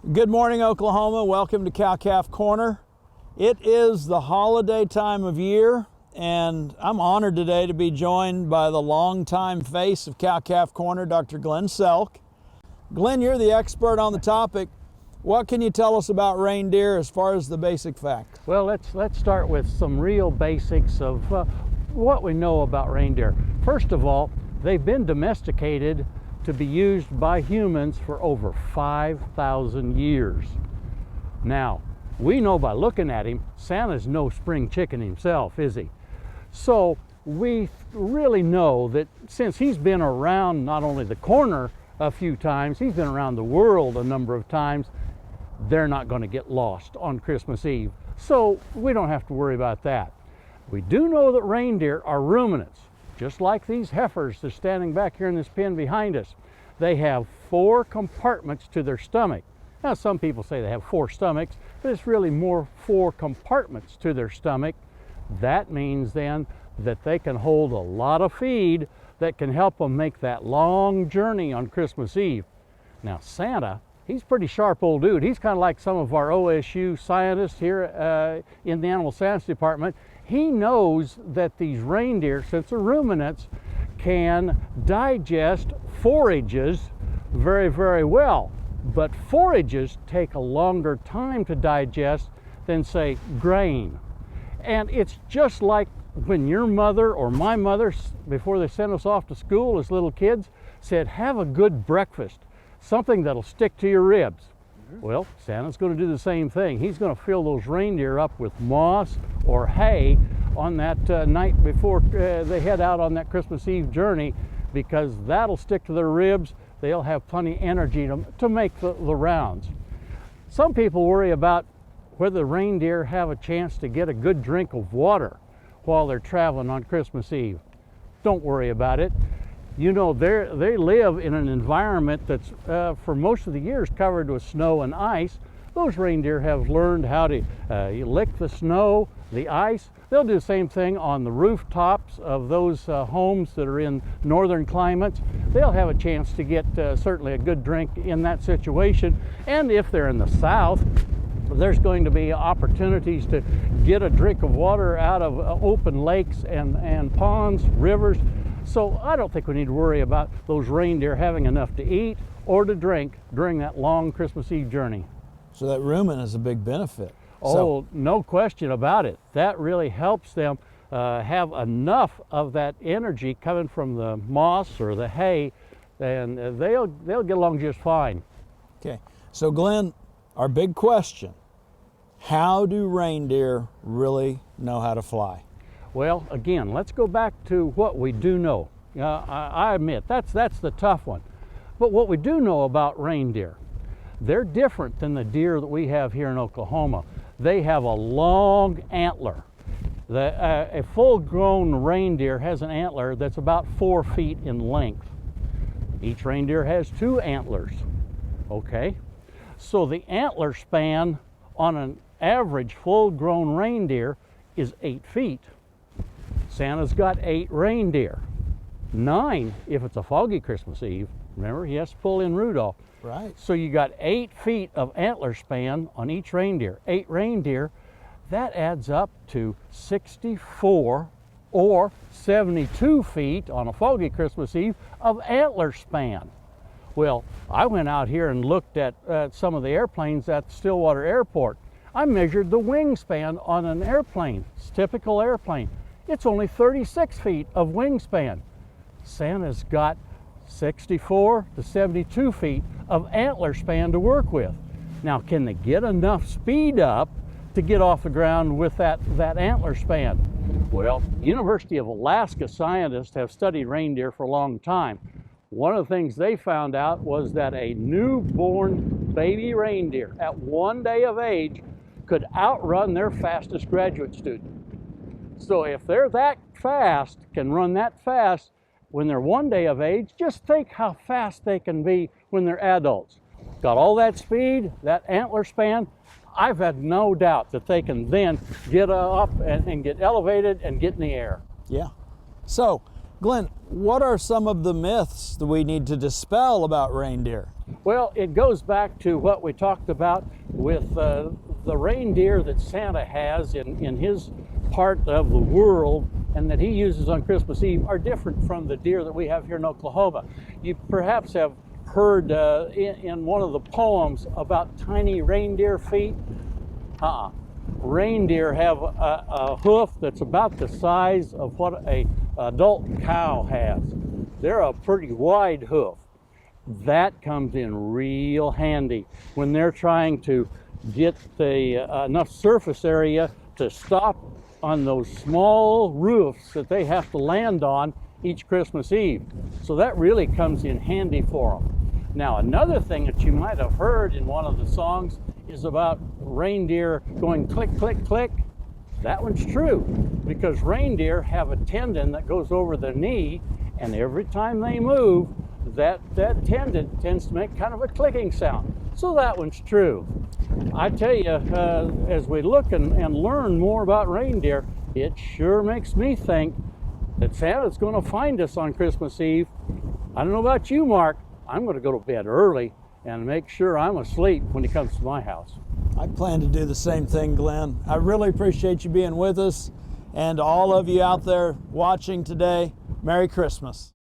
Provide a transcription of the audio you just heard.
Good morning, Oklahoma. Welcome to Cow-Calf Corner. It is the holiday time of year, and I'm honored today to be joined by the longtime face of Cow-Calf Corner, Dr. Glenn Selk. Glenn, you're the expert on the topic. What can you tell us about reindeer as far as the basic facts? Well, let's start with some real basics of what we know about reindeer. First of all, they've been domesticated to be used by humans for over 5,000 years. Now, we know by looking at him, Santa's no spring chicken himself, is he? So we really know that since he's been around not only the corner a few times, he's been around the world a number of times, they're not going to get lost on Christmas Eve. So we don't have to worry about that. We do know that reindeer are ruminants. Just like these heifers that's standing back here in this pen behind us. They have 4 compartments to their stomach. Now, some people say they have 4 stomachs, but it's really more 4 compartments to their stomach. That means then that they can hold a lot of feed that can help them make that long journey on Christmas Eve. Now, Santa, he's a pretty sharp old dude. He's kind of like some of our OSU scientists here in the Animal Science Department. He knows that these reindeer, since they're ruminants, can digest forages very, very well. But forages take a longer time to digest than, say, grain. And it's just like when your mother or my mother, before they sent us off to school as little kids, said, have a good breakfast, something that'll stick to your ribs. Well, Santa's going to do the same thing. He's going to fill those reindeer up with moss or hay on that night before they head out on that Christmas Eve journey, because that'll stick to their ribs. They'll have plenty of energy to make the rounds. Some people worry about whether the reindeer have a chance to get a good drink of water while they're traveling on Christmas Eve. Don't worry about it. You know, they live in an environment that's for most of the years covered with snow and ice. Those reindeer have learned how to lick the snow, the ice. They'll do the same thing on the rooftops of those homes that are in northern climates. They'll have a chance to get certainly a good drink in that situation. And if they're in the south, there's going to be opportunities to get a drink of water out of open lakes and ponds, rivers. So I don't think we need to worry about those reindeer having enough to eat or to drink during that long Christmas Eve journey. So that rumen is a big benefit. Oh, no question about it. That really helps them have enough of that energy coming from the moss or the hay, and they'll get along just fine. Okay, so Glenn, our big question, how do reindeer really know how to fly? Well, again, let's go back to what we do know. I admit, that's the tough one. But what we do know about reindeer, they're different than the deer that we have here in Oklahoma. They have a long antler. A full-grown reindeer has an antler that's about 4 feet in length. Each reindeer has 2 antlers, okay? So the antler span on an average full-grown reindeer is 8 feet. Santa's got 8 reindeer, 9 if it's a foggy Christmas Eve. Remember, he has to pull in Rudolph. Right. So you got 8 feet of antler span on each reindeer. 8 reindeer, that adds up to 64 or 72 feet on a foggy Christmas Eve of antler span. Well, I went out here and looked at some of the airplanes at Stillwater Airport. I measured the wingspan on an airplane, typical airplane. It's only 36 feet of wingspan. Santa's got 64 to 72 feet of antler span to work with. Now, can they get enough speed up to get off the ground with that antler span? Well, University of Alaska scientists have studied reindeer for a long time. One of the things they found out was that a newborn baby reindeer at 1 day of age could outrun their fastest graduate student. So if they're that fast, can run that fast when they're 1 day of age, just think how fast they can be when they're adults. Got all that speed, that antler span, I've had no doubt that they can then get up and get elevated and get in the air. Yeah. So, Glenn, what are some of the myths that we need to dispel about reindeer? Well, it goes back to what we talked about with the reindeer that Santa has in his part of the world and that he uses on Christmas Eve are different from the deer that we have here in Oklahoma. You perhaps have heard in one of the poems about tiny reindeer feet. Reindeer have a hoof that's about the size of what an adult cow has. They're a pretty wide hoof. That comes in real handy when they're trying to get the enough surface area to stop on those small roofs that they have to land on each Christmas Eve. So that really comes in handy for them. Now, another thing that you might have heard in one of the songs is about reindeer going click, click, click. That one's true, because reindeer have a tendon that goes over their knee, and every time they move, that tendon tends to make kind of a clicking sound. So that one's true. I tell you, as we look and learn more about reindeer, it sure makes me think that Santa's going to find us on Christmas Eve. I don't know about you, Mark. I'm going to go to bed early and make sure I'm asleep when he comes to my house. I plan to do the same thing, Glenn. I really appreciate you being with us, and all of you out there watching today, Merry Christmas.